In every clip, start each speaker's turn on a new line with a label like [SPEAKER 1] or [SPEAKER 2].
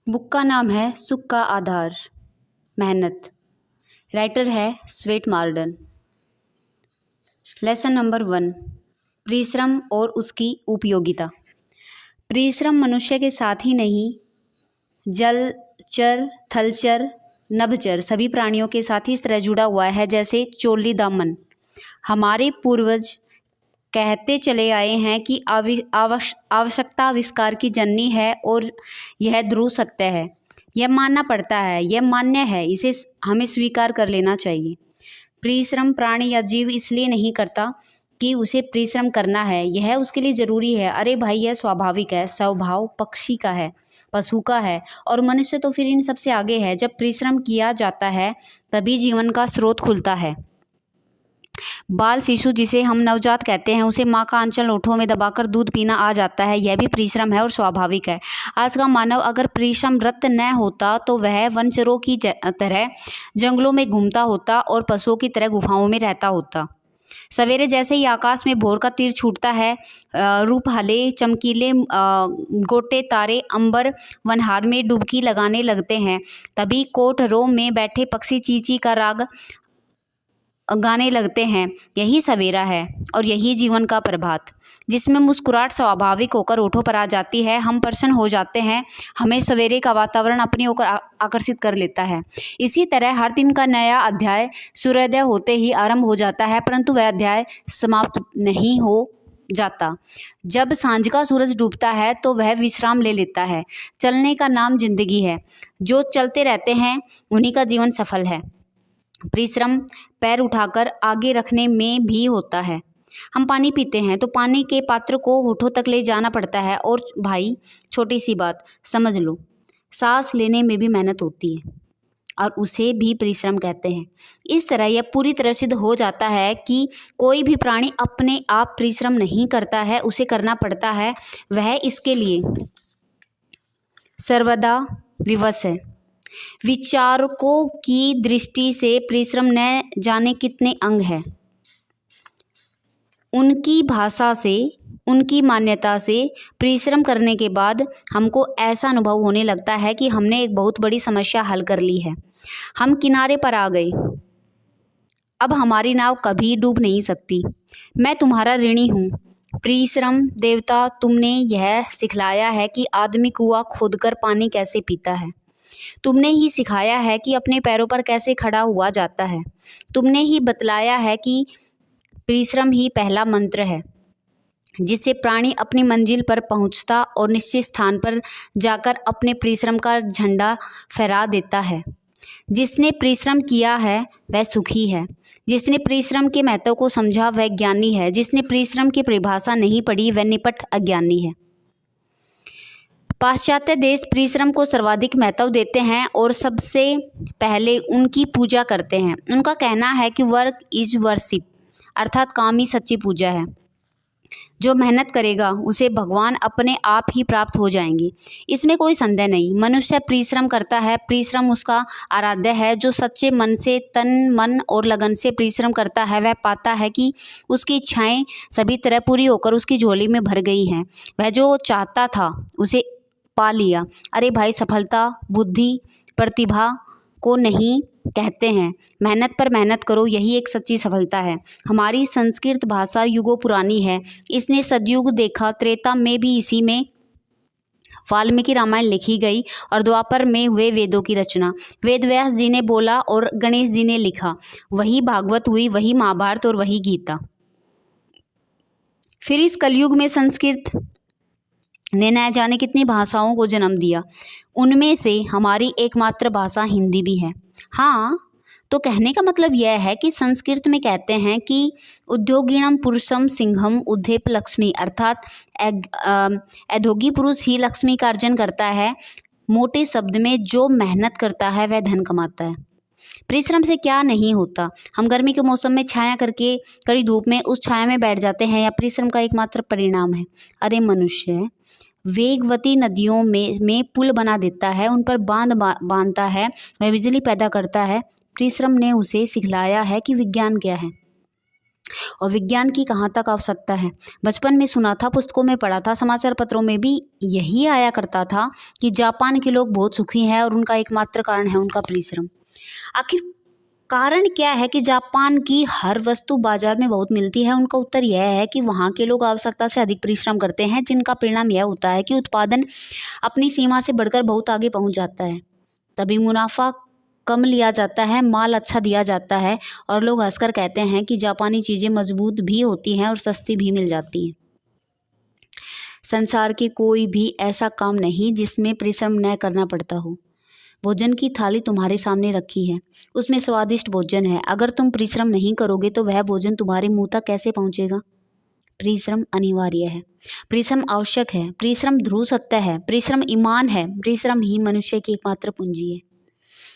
[SPEAKER 1] Book का नाम है सुख का आधार, मेहनत। राइटर है स्वेट मार्डन। लेसन नंबर 1, परिश्रम और उसकी उपयोगिता। परिश्रम मनुष्य के साथ ही नहीं, जलचर, थलचर, नभचर सभी प्राणियों के साथ ही इस तरह जुड़ा हुआ है जैसे चोली दामन। हमारे पूर्वज कहते चले आए हैं कि आवश्यकता आविष्कार की जननी है और यह ध्रुव सत्य है। यह मानना पड़ता है, यह मान्य है, इसे हमें स्वीकार कर लेना चाहिए। परिश्रम प्राणी या जीव इसलिए नहीं करता कि उसे परिश्रम करना है, यह उसके लिए ज़रूरी है। अरे भाई, यह स्वाभाविक है, स्वभाव पक्षी का है, पशु का है, और मनुष्य तो फिर इन सबसे आगे है। जब परिश्रम किया जाता है तभी जीवन का स्रोत खुलता है। बाल शिशु, जिसे हम नवजात कहते हैं, उसे माँ का आंचल होठों में दबाकर दूध पीना आ जाता है। यह भी परिश्रम है और स्वाभाविक है। आज का मानव अगर परिश्रमरत न होता तो वह वनचरों की तरह जंगलों में घूमता होता और पशुओं की तरह गुफाओं में रहता होता। सवेरे जैसे ही आकाश में भोर का तीर छूटता है, रूपहले चमकीले गोटे तारे अंबर वनहार में डुबकी लगाने लगते हैं, तभी कोठरों में बैठे पक्षी चींची का राग गाने लगते हैं। यही सवेरा है और यही जीवन का प्रभात, जिसमें मुस्कुराहट स्वाभाविक होकर होठों पर आ जाती है। हम प्रसन्न हो जाते हैं, हमें सवेरे का वातावरण अपनी ओर आकर्षित कर लेता है। इसी तरह हर दिन का नया अध्याय सूर्योदय होते ही आरंभ हो जाता है, परंतु वह अध्याय समाप्त नहीं हो जाता। जब सांझ का सूरज डूबता है तो वह विश्राम ले लेता है। चलने का नाम जिंदगी है। जो चलते रहते हैं उन्हीं का जीवन सफल है। परिश्रम पैर उठाकर आगे रखने में भी होता है। हम पानी पीते हैं तो पानी के पात्र को होठों तक ले जाना पड़ता है। और भाई, छोटी सी बात समझ लो, सांस लेने में भी मेहनत होती है और उसे भी परिश्रम कहते हैं। इस तरह यह पूरी तरह सिद्ध हो जाता है कि कोई भी प्राणी अपने आप परिश्रम नहीं करता है, उसे करना पड़ता है। वह इसके लिए सर्वदा विवश है। विचारकों की दृष्टि से परिश्रम न जाने कितने अंग हैं। उनकी भाषा से, उनकी मान्यता से परिश्रम करने के बाद हमको ऐसा अनुभव होने लगता है कि हमने एक बहुत बड़ी समस्या हल कर ली है। हम किनारे पर आ गए। अब हमारी नाव कभी डूब नहीं सकती। मैं तुम्हारा ऋणी हूँ परिश्रम देवता। तुमने यह सिखलाया है कि आदमी कुआं खोदकर पानी कैसे पीता है। तुमने ही सिखाया है कि अपने पैरों पर कैसे खड़ा हुआ जाता है। तुमने ही बतलाया है कि परिश्रम ही पहला मंत्र है जिससे प्राणी अपनी मंजिल पर पहुंचता और निश्चित स्थान पर जाकर अपने परिश्रम का झंडा फहरा देता है। जिसने परिश्रम किया है वह सुखी है। जिसने परिश्रम के महत्व को समझा वह ज्ञानी है। जिसने परिश्रम की परिभाषा नहीं पढ़ी वह निपट अज्ञानी है। पाश्चात्य देश परिश्रम को सर्वाधिक महत्व देते हैं और सबसे पहले उनकी पूजा करते हैं। उनका कहना है कि वर्क इज वर्शिप, अर्थात काम ही सच्ची पूजा है। जो मेहनत करेगा उसे भगवान अपने आप ही प्राप्त हो जाएंगे, इसमें कोई संदेह नहीं। मनुष्य परिश्रम करता है, परिश्रम उसका आराध्य है। जो सच्चे मन से, तन मन और लगन से परिश्रम करता है वह पाता है कि उसकी इच्छाएं सभी तरह पूरी होकर उसकी झोली में भर गई हैं। वह जो चाहता था उसे पा लिया। अरे भाई, सफलता बुद्धि प्रतिभा को नहीं कहते हैं। मेहनत पर मेहनत करो, यही एक सच्ची सफलता है। हमारी संस्कृत भाषा युगों पुरानी है। इसने सदयुग देखा। त्रेता में भी इसी में वाल्मीकि रामायण लिखी गई और द्वापर में हुए वेदों की रचना। वेद व्यास जी ने बोला और गणेश जी ने लिखा। वही भागवत हुई, वही महाभारत और वही गीता। फिर इस कलयुग में संस्कृत ने न जाने कितनी भाषाओं को जन्म दिया। उनमें से हमारी एकमात्र भाषा हिंदी भी है। हाँ, तो कहने का मतलब यह है कि संस्कृत में कहते हैं कि उद्योगिणम पुरुषम सिंहम उद्धेप लक्ष्मी, अर्थात उद्योगी पुरुष ही लक्ष्मी का अर्जन करता है। मोटे शब्द में जो मेहनत करता है वह धन कमाता है। परिश्रम से क्या नहीं होता। हम गर्मी के मौसम में छाया करके कड़ी धूप में उस छाया में बैठ जाते हैं, या परिश्रम का एकमात्र परिणाम है। अरे मनुष्य वेगवती नदियों में पुल बना देता है, उन पर बांध बांधता है, वह बिजली पैदा करता है। परिश्रम ने उसे सिखलाया है कि विज्ञान क्या है। और विज्ञान की कहाँ तक आवश्यकता है। बचपन में सुना था, पुस्तकों में पढ़ा था, समाचार पत्रों में भी यही आया करता था कि जापान के लोग बहुत सुखी हैं और उनका एकमात्र कारण है उनका परिश्रम। आखिर कारण क्या है कि जापान की हर वस्तु बाजार में बहुत मिलती है? उनका उत्तर यह है कि वहाँ के लोग आवश्यकता से अधिक परिश्रम करते हैं, जिनका परिणाम यह होता है कि उत्पादन अपनी सीमा से बढ़कर बहुत आगे पहुँच जाता है। तभी मुनाफा कम लिया जाता है, माल अच्छा दिया जाता है और लोग हंसकर कहते हैं कि जापानी चीज़ें मजबूत भी होती हैं और सस्ती भी मिल जाती हैं। संसार के कोई भी ऐसा काम नहीं जिसमें परिश्रम न करना पड़ता हो। भोजन की थाली तुम्हारे सामने रखी है, उसमें स्वादिष्ट भोजन है। अगर तुम परिश्रम नहीं करोगे तो वह भोजन तुम्हारे मुंह तक कैसे पहुंचेगा? परिश्रम अनिवार्य है, परिश्रम आवश्यक है, परिश्रम ध्रुव सत्य है, परिश्रम ईमान है, परिश्रम ही मनुष्य की एकमात्र पूंजी है।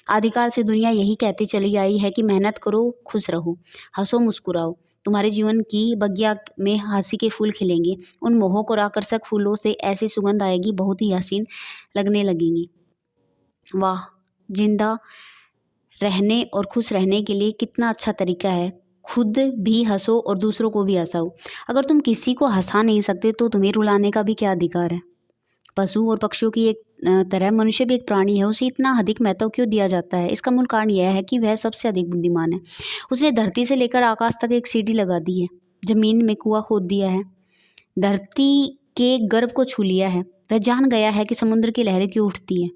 [SPEAKER 1] आदिकाल से दुनिया यही कहती चली आई है कि मेहनत करो, खुश रहो, हंसो, मुस्कुराओ। तुम्हारे जीवन की बगिया में हंसी के फूल खिलेंगे। उन मोहों को आकर्षक फूलों से ऐसी सुगंध आएगी, बहुत ही हसीन लगने लगेंगी। वाह, जिंदा रहने और खुश रहने के लिए कितना अच्छा तरीका है। खुद भी हंसो और दूसरों को भी हंसाओ। अगर तुम किसी को हंसा नहीं सकते तो तुम्हें रुलाने का भी क्या अधिकार है? पशु और पक्षियों की एक तरह मनुष्य भी एक प्राणी है, उसे इतना अधिक महत्व क्यों दिया जाता है? इसका मूल कारण यह है कि वह सबसे अधिक बुद्धिमान है। उसने धरती से लेकर आकाश तक एक सीढ़ी लगा दी है, जमीन में कुआं खोद दिया है, धरती के गर्भ को छू लिया है। वह जान गया है कि समुद्र की लहरें क्यों उठती है,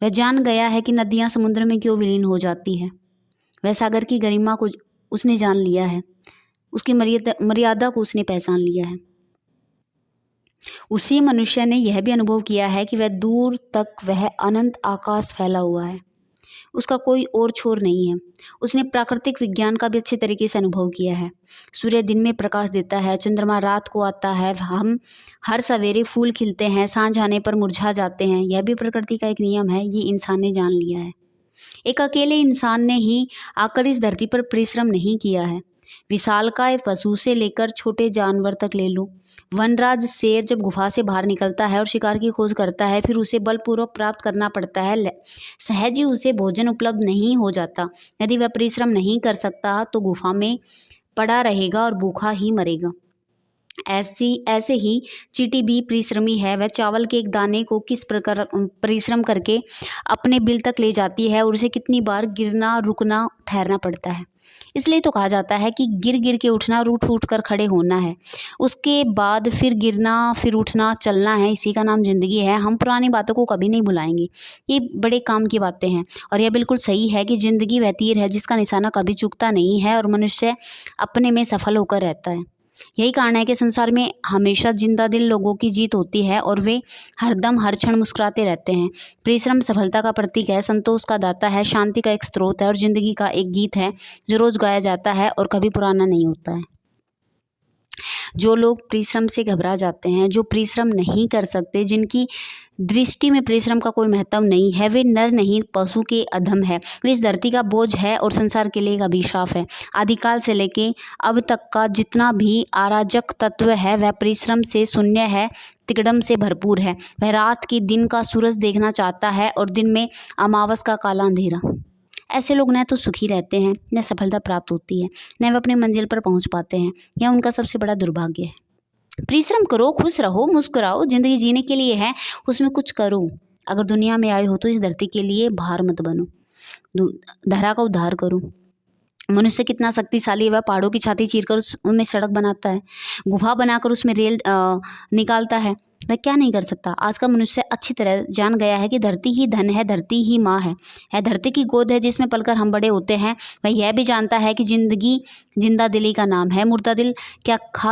[SPEAKER 1] वह जान गया है कि नदियाँ समुद्र में क्यों विलीन हो जाती है। वह सागर की गरिमा को उसने जान लिया है, उसकी मर्यादा को उसने पहचान लिया है। उसी मनुष्य ने यह भी अनुभव किया है कि वह दूर तक वह अनंत आकाश फैला हुआ है, उसका कोई और छोर नहीं है। उसने प्राकृतिक विज्ञान का भी अच्छे तरीके से अनुभव किया है। सूर्य दिन में प्रकाश देता है, चंद्रमा रात को आता है, हम हर सवेरे फूल खिलते हैं, सांझ आने पर मुरझा जाते हैं। यह भी प्रकृति का एक नियम है, ये इंसान ने जान लिया है। एक अकेले इंसान ने ही आकर इस धरती पर परिश्रम नहीं किया है। विशालकाय पशु से लेकर छोटे जानवर तक ले लो। वनराज शेर जब गुफा से बाहर निकलता है और शिकार की खोज करता है, फिर उसे बलपूर्वक प्राप्त करना पड़ता है। सहज ही उसे भोजन उपलब्ध नहीं हो जाता। यदि वह परिश्रम नहीं कर सकता तो गुफा में पड़ा रहेगा और भूखा ही मरेगा। ऐसे ही चींटी भी परिश्रमी है। वह चावल के एक दाने को किस प्रकार परिश्रम करके अपने बिल तक ले जाती है और उसे कितनी बार गिरना, रुकना, ठहरना पड़ता है। इसलिए तो कहा जाता है कि गिर गिर के उठना, रूठ रूठ कर खड़े होना है, उसके बाद फिर गिरना, फिर उठना, चलना है। इसी का नाम जिंदगी है। हम पुरानी बातों को कभी नहीं भुलाएंगे, ये बड़े काम की बातें हैं। और यह बिल्कुल सही है कि जिंदगी वह तीर है जिसका निशाना कभी चूकता नहीं है और मनुष्य अपने में सफल होकर रहता है। यही कारण है कि संसार में हमेशा जिंदा दिल लोगों की जीत होती है और वे हरदम हर क्षण मुस्कुराते रहते हैं। परिश्रम सफलता का प्रतीक है, संतोष का दाता है, शांति का एक स्रोत है और जिंदगी का एक गीत है जो रोज गाया जाता है और कभी पुराना नहीं होता है। जो लोग परिश्रम से घबरा जाते हैं, जो परिश्रम नहीं कर सकते, जिनकी दृष्टि में परिश्रम का कोई महत्व नहीं है, वे नर नहीं पशु के अधम है। वे इस धरती का बोझ है और संसार के लिए एक अभिशाप है। आदिकाल से लेके अब तक का जितना भी अराजक तत्व है वह परिश्रम से शून्य है, तिकड़म से भरपूर है। वह रात की दिन का सूरज देखना चाहता है और दिन में अमावस का काला अंधेरा। ऐसे लोग न तो सुखी रहते हैं, न सफलता प्राप्त होती है, न वे अपनी मंजिल पर पहुंच पाते हैं। यह उनका सबसे बड़ा दुर्भाग्य है। परिश्रम करो, खुश रहो, मुस्कुराओ। जिंदगी जीने के लिए है, उसमें कुछ करो। अगर दुनिया में आए हो तो इस धरती के लिए भार मत बनो, धरा का उद्धार करो। मनुष्य कितना शक्तिशाली है, वह पहाड़ों की छाती चीरकर उसमें सड़क बनाता है, गुफा बनाकर उसमें रेल निकालता है। वह क्या नहीं कर सकता। आज का मनुष्य अच्छी तरह जान गया है कि धरती ही धन है, धरती ही माँ है, यह धरती की गोद है जिसमें पलकर हम बड़े होते हैं। वह यह भी जानता है कि जिंदगी जिंदा दिली का नाम है। मुर्दा दिल क्या खा